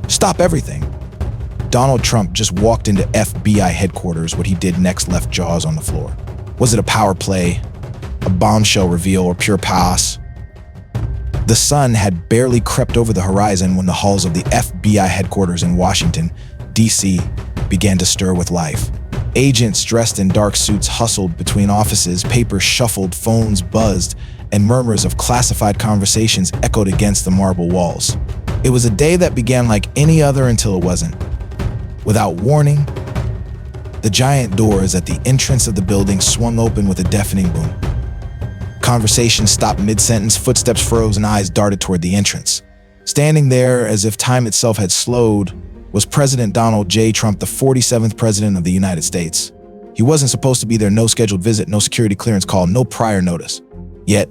Stop everything. Donald Trump just walked into FBI headquarters. What he did next left jaws on the floor. Was it a power play, a bombshell reveal, or pure chaos? The sun had barely crept over the horizon when the halls of the FBI headquarters in Washington, D.C. began to stir with life. Agents dressed in dark suits hustled between offices, papers shuffled, phones buzzed, and murmurs of classified conversations echoed against the marble walls. It was a day that began like any other until it wasn't. Without warning, the giant doors at the entrance of the building swung open with a deafening boom. Conversation stopped mid-sentence, footsteps froze, and eyes darted toward the entrance. Standing there as if time itself had slowed was President Donald J. Trump, the 47th President of the United States. He wasn't supposed to be there, no scheduled visit, no security clearance call, no prior notice. Yet,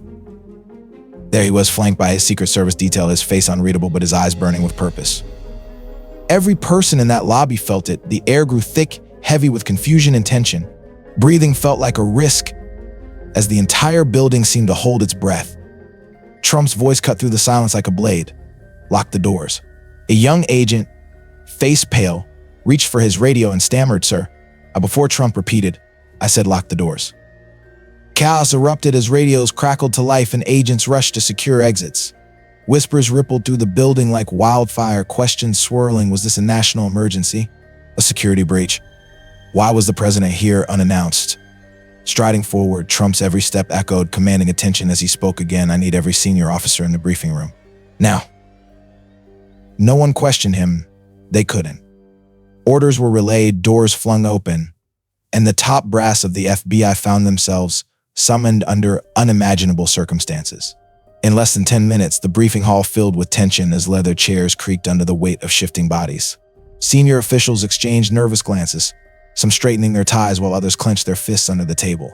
there he was, flanked by his Secret Service detail, his face unreadable but his eyes burning with purpose. Every person in that lobby felt it. The air grew thick, heavy with confusion and tension. Breathing felt like a risk, as the entire building seemed to hold its breath. Trump's voice cut through the silence like a blade. Lock the doors. A young agent, face pale, reached for his radio and stammered, "Sir." Before Trump repeated, "I said lock the doors." Chaos erupted as radios crackled to life and agents rushed to secure exits. Whispers rippled through the building like wildfire, questions swirling. Was this a national emergency? A security breach? Why was the president here unannounced? Striding forward, Trump's every step echoed, commanding attention as he spoke again. "I need every senior officer in the briefing room. Now." No one questioned him. They couldn't. Orders were relayed, doors flung open, and the top brass of the FBI found themselves summoned under unimaginable circumstances. In less than 10 minutes, the briefing hall filled with tension as leather chairs creaked under the weight of shifting bodies. Senior officials exchanged nervous glances, some straightening their ties while others clenched their fists under the table.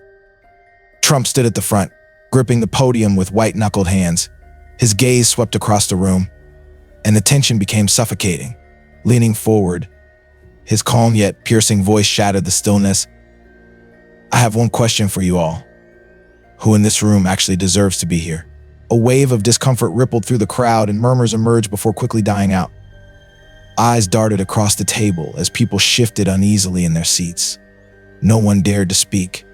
Trump stood at the front, gripping the podium with white-knuckled hands. His gaze swept across the room, and the tension became suffocating. Leaning forward, his calm yet piercing voice shattered the stillness. "I have one question for you all. Who in this room actually deserves to be here?" A wave of discomfort rippled through the crowd and murmurs emerged before quickly dying out. Eyes darted across the table as people shifted uneasily in their seats. No one dared to speak,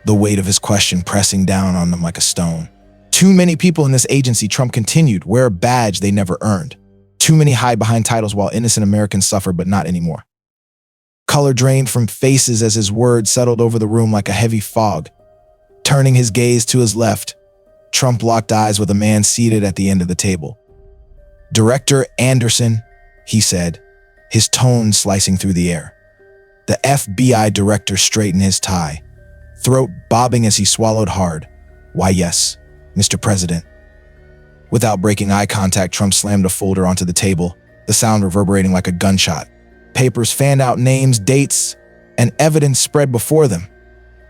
the weight of his question pressing down on them like a stone. "Too many people in this agency," Trump continued, "wear a badge they never earned. Too many hide behind titles while innocent Americans suffer, but not anymore." Color drained from faces as his words settled over the room like a heavy fog. Turning his gaze to his left, Trump locked eyes with a man seated at the end of the table. "Director Anderson," he said, his tone slicing through the air. The FBI director straightened his tie, throat bobbing as he swallowed hard. "Why, yes, Mr. President." Without breaking eye contact, Trump slammed a folder onto the table, the sound reverberating like a gunshot. Papers fanned out, names, dates, and evidence spread before them.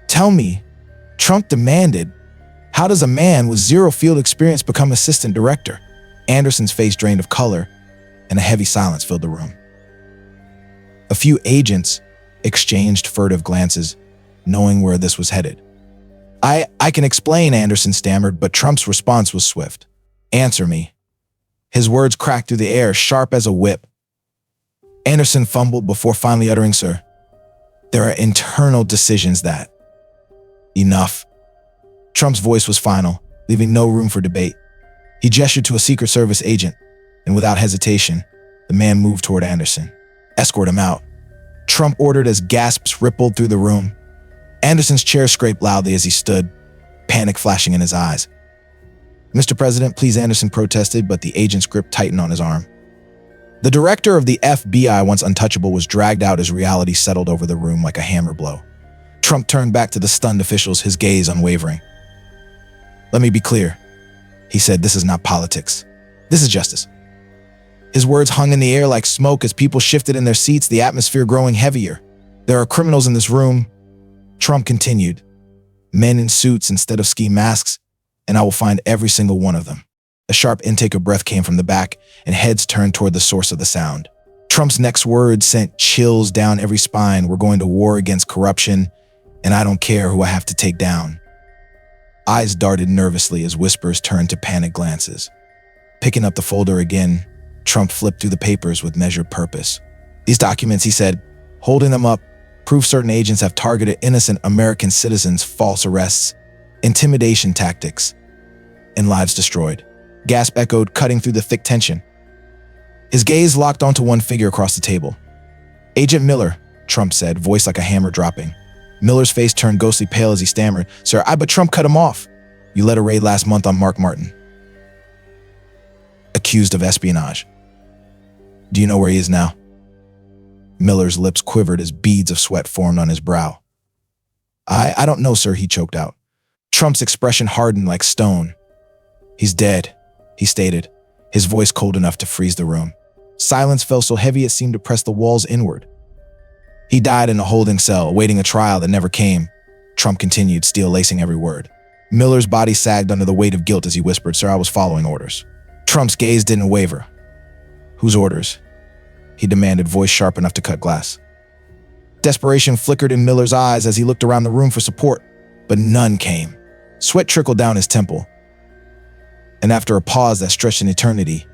"Tell me," Trump demanded, "how does a man with zero field experience become assistant director?" Anderson's face drained of color, and a heavy silence filled the room. A few agents exchanged furtive glances, knowing where this was headed. I can explain," Anderson stammered, but Trump's response was swift. "Answer me." His words cracked through the air, sharp as a whip. Anderson fumbled before finally uttering, "Sir, there are internal decisions that..." "Enough." Trump's voice was final, leaving no room for debate. He gestured to a Secret Service agent, and without hesitation, the man moved toward Anderson. "Escort him out," Trump ordered as gasps rippled through the room. Anderson's chair scraped loudly as he stood, panic flashing in his eyes. "Mr. President, please," Anderson protested, but the agent's grip tightened on his arm. The director of the FBI, once untouchable, was dragged out as reality settled over the room like a hammer blow. Trump turned back to the stunned officials, his gaze unwavering. "Let me be clear," he said, "this is not politics. This is justice." His words hung in the air like smoke as people shifted in their seats, the atmosphere growing heavier. "There are criminals in this room," Trump continued. "Men in suits instead of ski masks, and I will find every single one of them." A sharp intake of breath came from the back, and heads turned toward the source of the sound. Trump's next words sent chills down every spine. "We're going to war against corruption, and I don't care who I have to take down." Eyes darted nervously as whispers turned to panic glances. Picking up the folder again, Trump flipped through the papers with measured purpose. These documents, he said, holding them up, prove certain agents have targeted innocent American citizens, false arrests, intimidation tactics, and lives destroyed. Gasp echoed, cutting through the thick tension. His gaze locked onto one figure across the table. Agent Miller, Trump said, voice like a hammer dropping. Miller's face turned ghostly pale as he stammered, Sir, but Trump cut him off. You led a raid last month on Mark Martin, accused of espionage. Do you know where he is now? Miller's lips quivered as beads of sweat formed on his brow. I don't know, sir, he choked out. Trump's expression hardened like stone. He's dead, he stated, his voice cold enough to freeze the room. Silence fell so heavy it seemed to press the walls inward. He died in a holding cell, awaiting a trial that never came, Trump continued, steel lacing every word. Miller's body sagged under the weight of guilt as he whispered, Sir, I was following orders. Trump's gaze didn't waver. Whose orders? He demanded, voice sharp enough to cut glass. Desperation flickered in Miller's eyes as he looked around the room for support, but none came. Sweat trickled down his temple. And after a pause that stretched an eternity,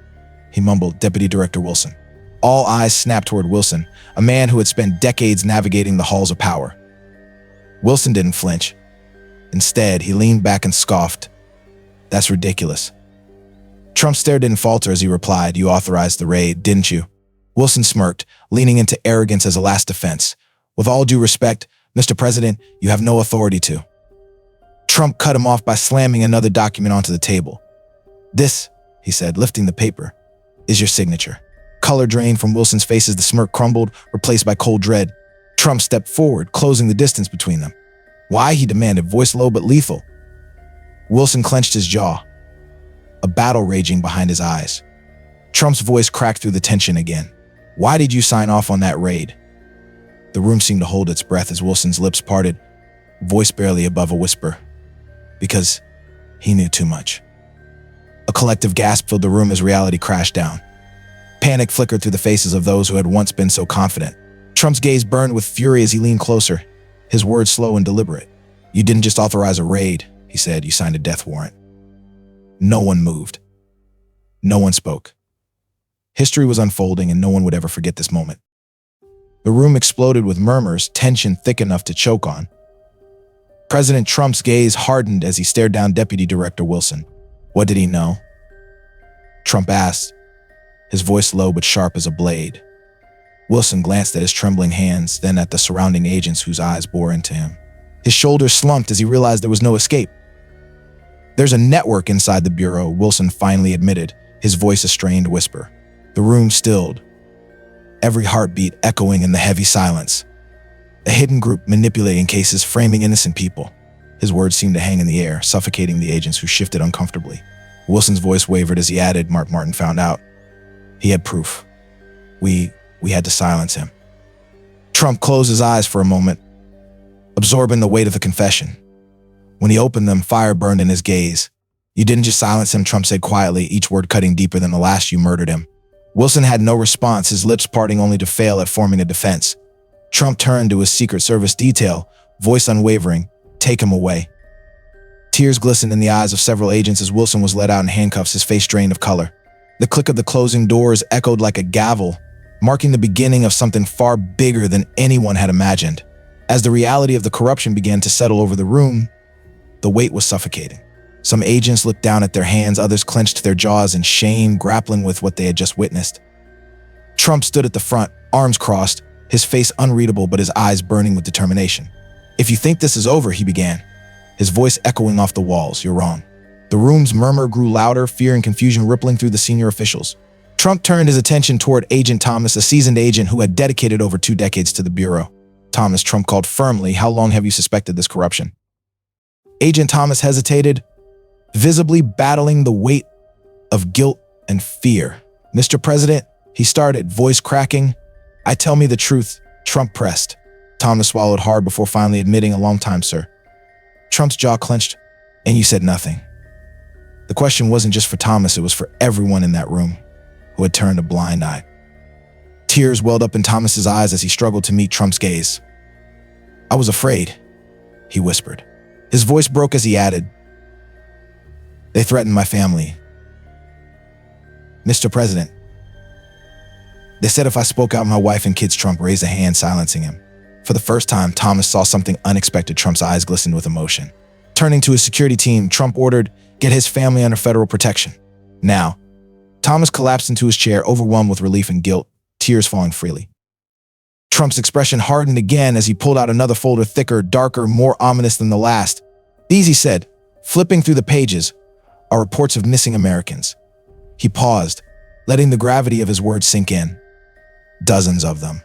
he mumbled, Deputy Director Wilson. All eyes snapped toward Wilson, a man who had spent decades navigating the halls of power. Wilson didn't flinch. Instead, he leaned back and scoffed. That's ridiculous. Trump's stare didn't falter as he replied, You authorized the raid, didn't you? Wilson smirked, leaning into arrogance as a last defense. With all due respect, Mr. President, you have no authority to. Trump cut him off by slamming another document onto the table. This, he said, lifting the paper, is your signature. Color drained from Wilson's face as the smirk crumbled, replaced by cold dread. Trump stepped forward, closing the distance between them. Why, he demanded, voice low but lethal. Wilson clenched his jaw, a battle raging behind his eyes. Trump's voice cracked through the tension again. Why did you sign off on that raid? The room seemed to hold its breath as Wilson's lips parted, voice barely above a whisper. Because he knew too much. A collective gasp filled the room as reality crashed down. Panic flickered through the faces of those who had once been so confident. Trump's gaze burned with fury as he leaned closer, his words slow and deliberate. You didn't just authorize a raid, he said, you signed a death warrant. No one moved. No one spoke. History was unfolding and no one would ever forget this moment. The room exploded with murmurs, tension thick enough to choke on. President Trump's gaze hardened as he stared down Deputy Director Wilson. What did he know? Trump asked, his voice low but sharp as a blade. Wilson glanced at his trembling hands, then at the surrounding agents whose eyes bore into him. His shoulders slumped as he realized there was no escape. There's a network inside the Bureau, Wilson finally admitted, his voice a strained whisper. The room stilled, every heartbeat echoing in the heavy silence. A hidden group manipulating cases, framing innocent people. His words seemed to hang in the air, suffocating the agents who shifted uncomfortably. Wilson's voice wavered as he added, Mark Martin found out. He had proof. We had to silence him. Trump closed his eyes for a moment, absorbing the weight of the confession. When he opened them, fire burned in his gaze. You didn't just silence him, Trump said quietly, each word cutting deeper than the last. You murdered him. Wilson had no response, his lips parting only to fail at forming a defense. Trump turned to his Secret Service detail, voice unwavering, take him away. Tears glistened in the eyes of several agents as Wilson was led out in handcuffs, his face drained of color. The click of the closing doors echoed like a gavel, marking the beginning of something far bigger than anyone had imagined. As the reality of the corruption began to settle over the room, the weight was suffocating. Some agents looked down at their hands, others clenched their jaws in shame, grappling with what they had just witnessed. Trump stood at the front, arms crossed, his face unreadable but his eyes burning with determination. If you think this is over, he began, his voice echoing off the walls, you're wrong. The room's murmur grew louder, fear and confusion rippling through the senior officials. Trump turned his attention toward Agent Thomas, a seasoned agent who had dedicated over 2 decades to the Bureau. Thomas, Trump called firmly, how long have you suspected this corruption? Agent Thomas hesitated, visibly battling the weight of guilt and fear. Mr. President, he started, voice cracking. Tell me the truth, Trump pressed. Thomas swallowed hard before finally admitting, a long time, sir. Trump's jaw clenched, and you said nothing. The question wasn't just for Thomas, it was for everyone in that room who had turned a blind eye. Tears welled up in Thomas's eyes as he struggled to meet Trump's gaze. I was afraid, he whispered. His voice broke as he added, they threatened my family. Mr. President, They said if I spoke out my wife and kids, Trump raised a hand, silencing him. For the first time, Thomas saw something unexpected. Trump's eyes glistened with emotion. Turning to his security team, Trump ordered, "Get his family under federal protection." Now, Thomas collapsed into his chair, overwhelmed with relief and guilt, tears falling freely. Trump's expression hardened again as he pulled out another folder, thicker, darker, more ominous than the last. "These," he said, flipping through the pages, "are reports of missing Americans." He paused, letting the gravity of his words sink in. Dozens of them.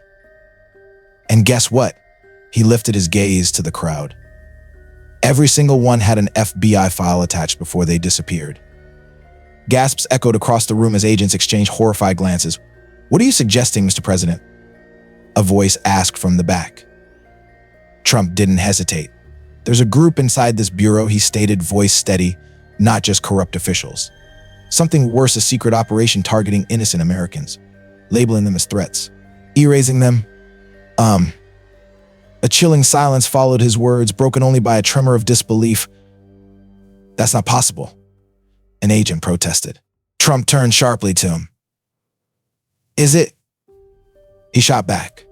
And guess what? He lifted his gaze to the crowd. Every single one had an FBI file attached before they disappeared. Gasps echoed across the room as agents exchanged horrified glances. "What are you suggesting, Mr. President?" a voice asked from the back. Trump didn't hesitate. "There's a group inside this bureau," he stated, voice steady, "not just corrupt officials. Something worse, a secret operation targeting innocent Americans, labeling them as threats, erasing them." A chilling silence followed his words, broken only by a tremor of disbelief. "That's not possible," an agent protested. Trump turned sharply to him. "Is it?" He shot back.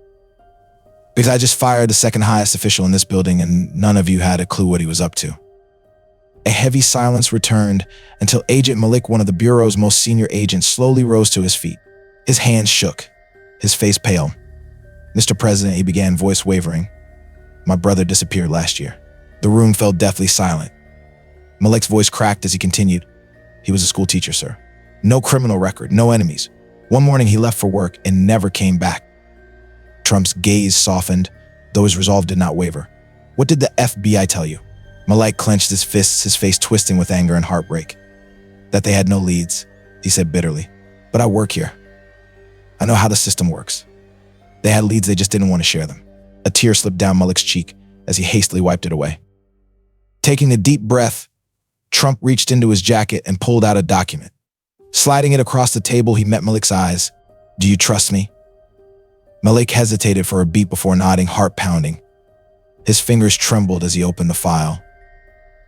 "Because I just fired the second highest official in this building and none of you had a clue what he was up to." A heavy silence returned until Agent Malik, one of the Bureau's most senior agents, slowly rose to his feet. His hands shook, his face pale. "Mr. President," he began, voice wavering, "my brother disappeared last year." The room fell deathly silent. Malik's voice cracked as he continued. "He was a school teacher, sir. No criminal record, no enemies. One morning he left for work and never came back." Trump's gaze softened, though his resolve did not waver. "What did the FBI tell you?" Malik clenched his fists, his face twisting with anger and heartbreak. "That they had no leads," he said bitterly. "But I work here. I know how the system works. They had leads, they just didn't want to share them." A tear slipped down Malik's cheek as he hastily wiped it away. Taking a deep breath, Trump reached into his jacket and pulled out a document. Sliding it across the table, he met Malik's eyes. "Do you trust me?" Malik hesitated for a beat before nodding, heart pounding. His fingers trembled as he opened the file,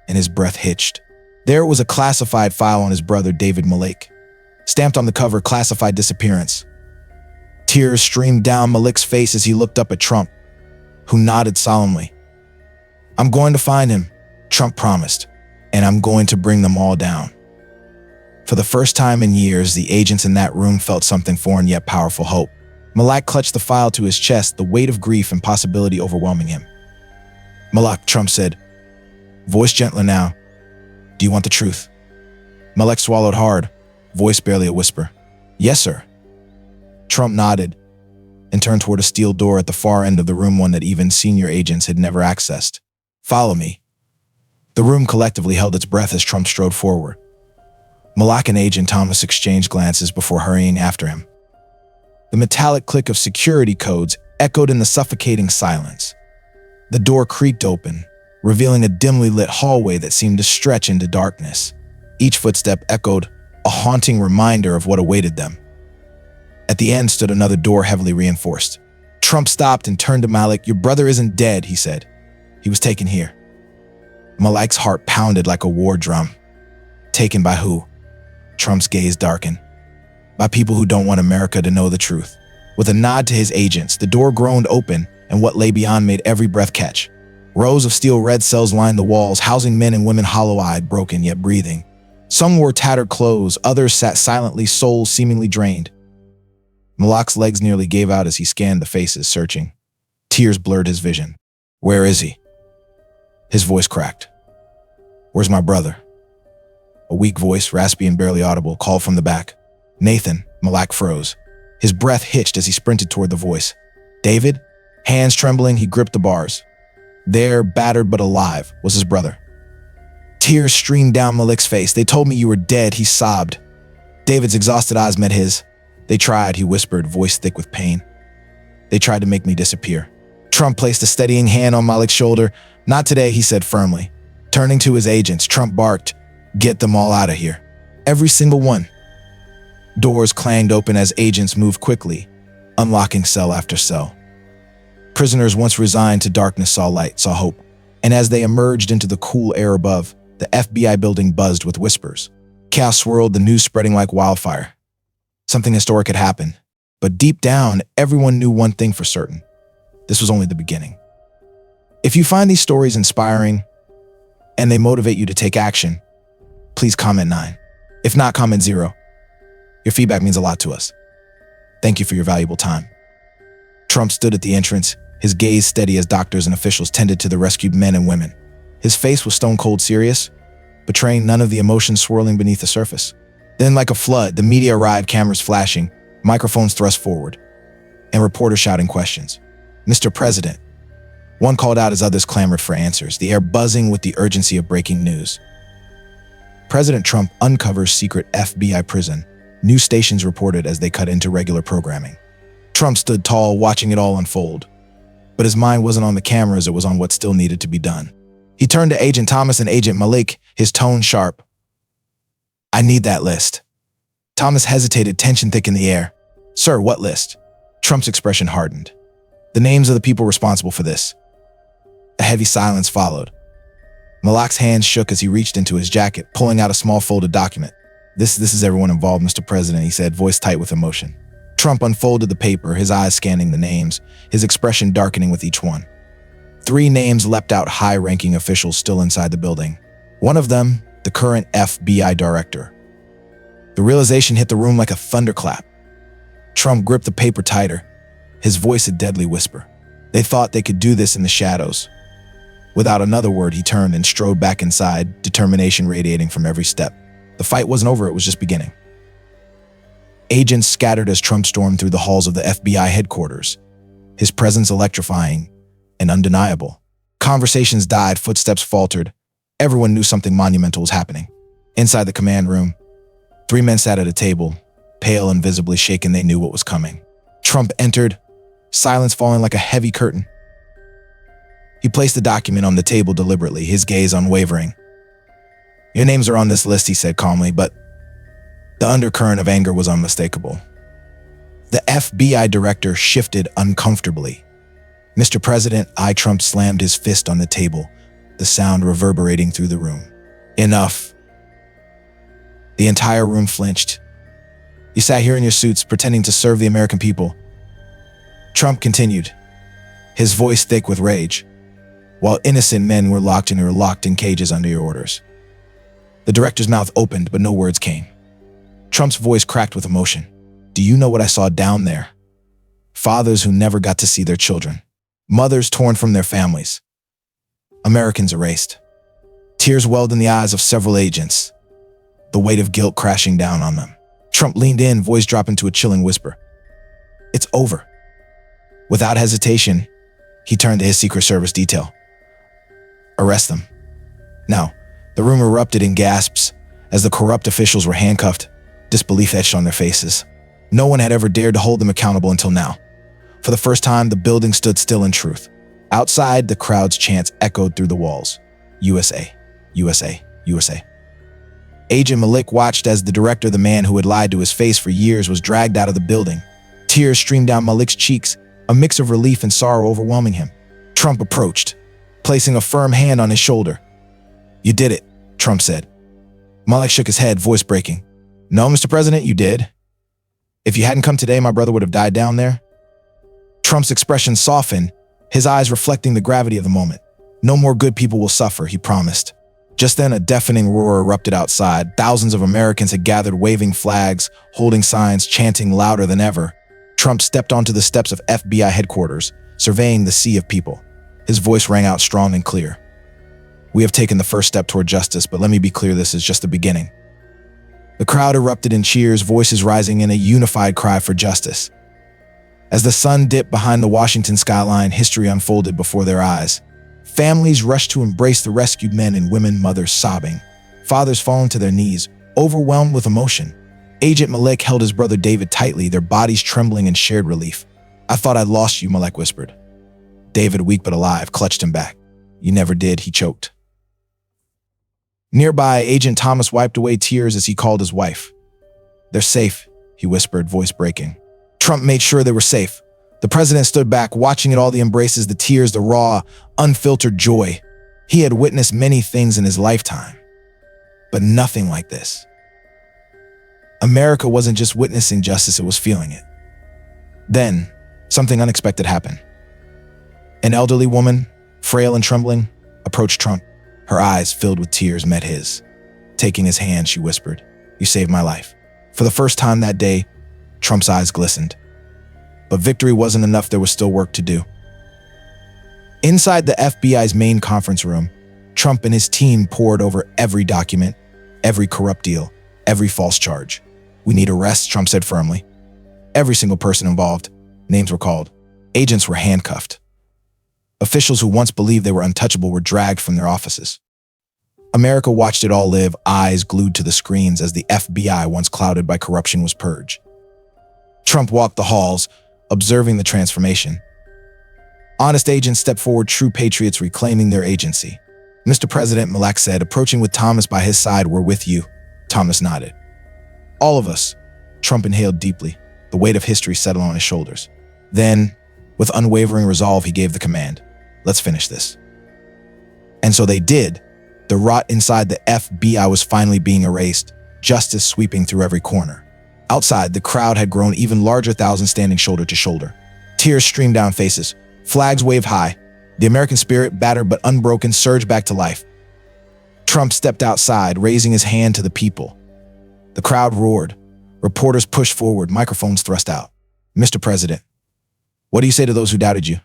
and his breath hitched. There was a classified file on his brother, David Malik. Stamped on the cover, "Classified Disappearance." Tears streamed down Malik's face as he looked up at Trump, who nodded solemnly. "I'm going to find him," Trump promised, "and I'm going to bring them all down." For the first time in years, the agents in that room felt something foreign yet powerful: hope. Malik clutched the file to his chest, the weight of grief and possibility overwhelming him. "Malik," Trump said, voice gentler now, "do you want the truth?" Malik swallowed hard, voice barely a whisper. "Yes, sir." Trump nodded and turned toward a steel door at the far end of the room, one that even senior agents had never accessed. "Follow me." The room collectively held its breath as Trump strode forward. Malik and Agent Thomas exchanged glances before hurrying after him. The metallic click of security codes echoed in the suffocating silence. The door creaked open, revealing a dimly lit hallway that seemed to stretch into darkness. Each footstep echoed a haunting reminder of what awaited them. At the end stood another door, heavily reinforced. Trump stopped and turned to Malik. "Your brother isn't dead," he said. "He was taken here." Malik's heart pounded like a war drum. "Taken by who?" Trump's gaze darkened. "By people who don't want America to know the truth." With a nod to his agents, the door groaned open, and what lay beyond made every breath catch. Rows of steel red cells lined the walls, housing men and women hollow-eyed, broken yet breathing. Some wore tattered clothes, others sat silently, souls seemingly drained. Malik's legs nearly gave out as he scanned the faces, searching. Tears blurred his vision. "Where is he?" His voice cracked. "Where's my brother?" A weak voice, raspy and barely audible, called from the back. "Nathan." Malik froze. His breath hitched as he sprinted toward the voice. "David?" Hands trembling, he gripped the bars. There, battered but alive, was his brother. Tears streamed down Malik's face. "They told me you were dead," he sobbed. David's exhausted eyes met his. "They tried," he whispered, voice thick with pain. "They tried to make me disappear." Trump placed a steadying hand on Malik's shoulder. "Not today," he said firmly. Turning to his agents, Trump barked, "Get them all out of here. Every single one." Doors clanged open as agents moved quickly, unlocking cell after cell. Prisoners once resigned to darkness saw light, saw hope. And as they emerged into the cool air above, the FBI building buzzed with whispers. Chaos swirled, the news spreading like wildfire. Something historic had happened. But deep down, everyone knew one thing for certain. This was only the beginning. If you find these stories inspiring and they motivate you to take action, please comment 9. If not, comment 0. Your feedback means a lot to us. Thank you for your valuable time. Trump stood at the entrance, his gaze steady as doctors and officials tended to the rescued men and women. His face was stone-cold serious, betraying none of the emotions swirling beneath the surface. Then, like a flood, the media arrived, cameras flashing, microphones thrust forward, and reporters shouting questions. "Mr. President." One called out as others clamored for answers, the air buzzing with the urgency of breaking news. President Trump uncovers secret FBI prison, news stations reported as they cut into regular programming. Trump stood tall, watching it all unfold. But his mind wasn't on the cameras, it was on what still needed to be done. He turned to Agent Thomas and Agent Malik, his tone sharp. "I need that list." Thomas hesitated, tension thick in the air. "Sir, what list?" Trump's expression hardened. "The names of the people responsible for this." A heavy silence followed. Malak's hands shook as he reached into his jacket, pulling out a small folded document. This is everyone involved, Mr. President," he said, voice tight with emotion. Trump unfolded the paper, his eyes scanning the names, his expression darkening with each one. 3 names leapt out, high-ranking officials still inside the building. One of them, the current FBI director. The realization hit the room like a thunderclap. Trump gripped the paper tighter, his voice a deadly whisper. They thought they could do this in the shadows. Without another word, he turned and strode back inside, determination radiating from every step. The fight wasn't over, it was just beginning. Agents scattered as Trump stormed through the halls of the FBI headquarters, his presence electrifying and undeniable. Conversations died, footsteps faltered. Everyone knew something monumental was happening. Inside the command room, 3 men sat at a table, pale and visibly shaken. They knew what was coming. Trump entered, silence falling like a heavy curtain. He placed the document on the table deliberately, his gaze unwavering. "Your names are on this list," he said calmly, but the undercurrent of anger was unmistakable. The FBI director shifted uncomfortably. "Mr. President," Trump slammed his fist on the table, the sound reverberating through the room. "Enough." The entire room flinched. "You sat here in your suits, pretending to serve the American people." Trump continued, his voice thick with rage, "while innocent men were locked in cages under your orders." The director's mouth opened, but no words came. Trump's voice cracked with emotion. "Do you know what I saw down there? Fathers who never got to see their children. Mothers torn from their families. Americans erased." Tears welled in the eyes of several agents, the weight of guilt crashing down on them. Trump leaned in, voice dropping to a chilling whisper. "It's over." Without hesitation, he turned to his Secret Service detail. "Arrest them." Now, the room erupted in gasps as the corrupt officials were handcuffed, disbelief etched on their faces. No one had ever dared to hold them accountable until now. For the first time, the building stood still in truth. Outside, the crowd's chants echoed through the walls. "USA, USA, USA." Agent Malik watched as the director, the man who had lied to his face for years, was dragged out of the building. Tears streamed down Malik's cheeks, a mix of relief and sorrow overwhelming him. Trump approached, placing a firm hand on his shoulder. "You did it," Trump said. Malik shook his head, voice breaking. "No, Mr. President, you did. If you hadn't come today, my brother would have died down there." Trump's expression softened, his eyes reflecting the gravity of the moment. "No more good people will suffer," he promised. Just then, a deafening roar erupted outside. Thousands of Americans had gathered, waving flags, holding signs, chanting louder than ever. Trump stepped onto the steps of FBI headquarters, surveying the sea of people. His voice rang out strong and clear. "We have taken the first step toward justice, but let me be clear, this is just the beginning." The crowd erupted in cheers, voices rising in a unified cry for justice. As the sun dipped behind the Washington skyline, history unfolded before their eyes. Families rushed to embrace the rescued men and women, mothers sobbing, fathers falling to their knees, overwhelmed with emotion. Agent Malik held his brother David tightly, their bodies trembling in shared relief. "I thought I'd lost you," Malik whispered. David, weak but alive, clutched him back. "You never did," he choked. Nearby, Agent Thomas wiped away tears as he called his wife. "They're safe," he whispered, voice breaking. Trump made sure they were safe. The president stood back, watching it all, the embraces, the tears, the raw, unfiltered joy. He had witnessed many things in his lifetime, but nothing like this. America wasn't just witnessing justice, it was feeling it. Then, something unexpected happened. An elderly woman, frail and trembling, approached Trump. Her eyes, filled with tears, met his. Taking his hand, she whispered, "You saved my life." For the first time that day, Trump's eyes glistened. But victory wasn't enough. There was still work to do. Inside the FBI's main conference room, Trump and his team pored over every document, every corrupt deal, every false charge. "We need arrests," Trump said firmly. Every single person involved. Names were called. Agents were handcuffed. Officials who once believed they were untouchable were dragged from their offices. America watched it all live, eyes glued to the screens as the FBI, once clouded by corruption, was purged. Trump walked the halls, observing the transformation. Honest agents stepped forward, true patriots reclaiming their agency. "Mr. President," Malek said, approaching with Thomas by his side, "we're with you." Thomas nodded. "All of us." Trump inhaled deeply, the weight of history settled on his shoulders. Then, with unwavering resolve, he gave the command, "Let's finish this." And so they did. The rot inside the FBI was finally being erased, justice sweeping through every corner. Outside, the crowd had grown even larger, thousands standing shoulder to shoulder. Tears streamed down faces. Flags waved high. The American spirit, battered but unbroken, surged back to life. Trump stepped outside, raising his hand to the people. The crowd roared. Reporters pushed forward, microphones thrust out. "Mr. President, what do you say to those who doubted you?"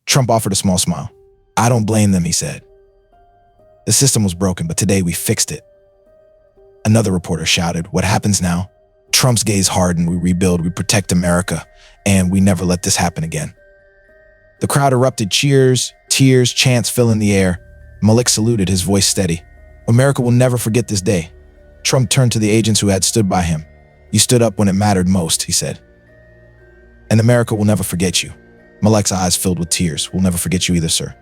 Trump offered a small smile. "I don't blame them," he said. "The system was broken, but today we fixed it." Another reporter shouted, "What happens now?" Trump's gaze hardened. "We rebuild, we protect America, and we never let this happen again." The crowd erupted, cheers, tears, chants filling the air. Malik saluted, his voice steady. "America will never forget this day." Trump turned to the agents who had stood by him. "You stood up when it mattered most," he said. "And America will never forget you." Malik's eyes filled with tears. "We'll never forget you either, sir."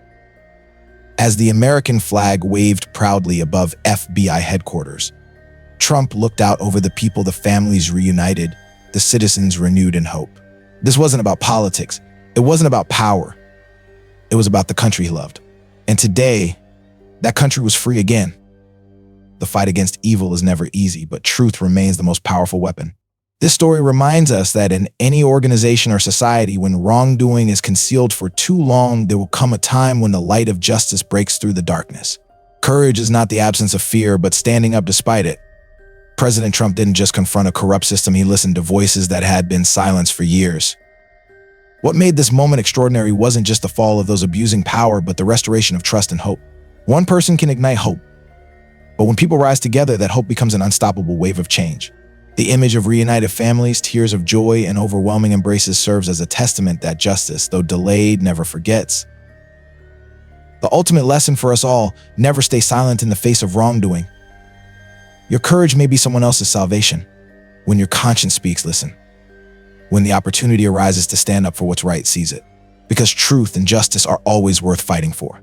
As the American flag waved proudly above FBI headquarters, Trump looked out over the people, the families reunited, the citizens renewed in hope. This wasn't about politics. It wasn't about power. It was about the country he loved. And today, that country was free again. The fight against evil is never easy, but truth remains the most powerful weapon. This story reminds us that in any organization or society, when wrongdoing is concealed for too long, there will come a time when the light of justice breaks through the darkness. Courage is not the absence of fear, but standing up despite it. President Trump didn't just confront a corrupt system, he listened to voices that had been silenced for years. What made this moment extraordinary wasn't just the fall of those abusing power, but the restoration of trust and hope. One person can ignite hope, but when people rise together, that hope becomes an unstoppable wave of change. The image of reunited families, tears of joy, and overwhelming embraces serves as a testament that justice, though delayed, never forgets. The ultimate lesson for us all: never stay silent in the face of wrongdoing. Your courage may be someone else's salvation. When your conscience speaks, listen. When the opportunity arises to stand up for what's right, seize it. Because truth and justice are always worth fighting for.